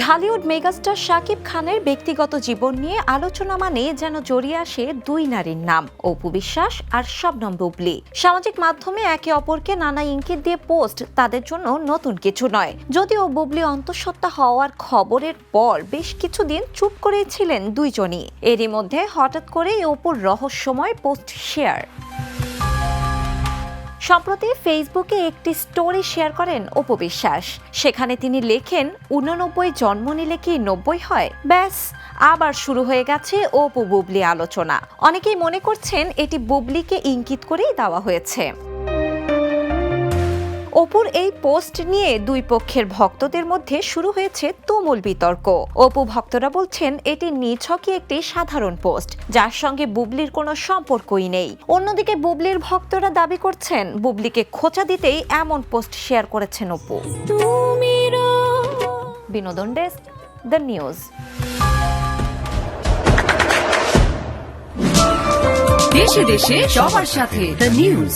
Dhallywood megastar Shakib খানের ব্যক্তিগত জীবন নিয়ে আলোচনা মানে যেন জড়িয়ে আসে দুই নারীর নাম, অপু বিশ্বাস আর শবনম বুবলী। সামাজিক মাধ্যমে একে অপরকে নানা ইঙ্গিত দিয়ে পোস্ট তাদের জন্য নতুন কিছু নয়। যদিও বুবলী অন্তঃসত্ত্বা হওয়ার খবরের পর বেশ কিছুদিন চুপ করেই ছিলেন দুইজনই। এরই মধ্যে হঠাৎ করেই অপুর রহস্যময় পোস্ট শেয়ার। সম্প্রতি ফেসবুকে একটি স্টোরি শেয়ার করেন অপু বিশ্বাস। সেখানে তিনি লেখেন, 89 জন্ম নিলে কি 90 হয়? ব্যাস, আবার শুরু হয়ে গেছে অপু বুবলী আলোচনা। অনেকেই মনে করছেন এটি বুবলীকে ইঙ্গিত করেই দেওয়া হয়েছে। অপুর এই পোস্ট নিয়ে দুই পক্ষের ভক্তদের মধ্যে শুরু হয়েছে তুমুল বিতর্ক। অপু ভক্তরা বলছেন এটি নিছকই একটি সাধারণ পোস্ট, যার সঙ্গে বুবলীর কোনো সম্পর্কই নেই। অন্যদিকে বুবলীর ভক্তরা দাবি করছেন বুবলীকে খোঁচা দিতেই এমন পোস্ট শেয়ার করেছেন অপু। বিনোদন ডেস্ক, দ্য নিউজ। দেশে দেশে সবার সাথে দ্য নিউজ।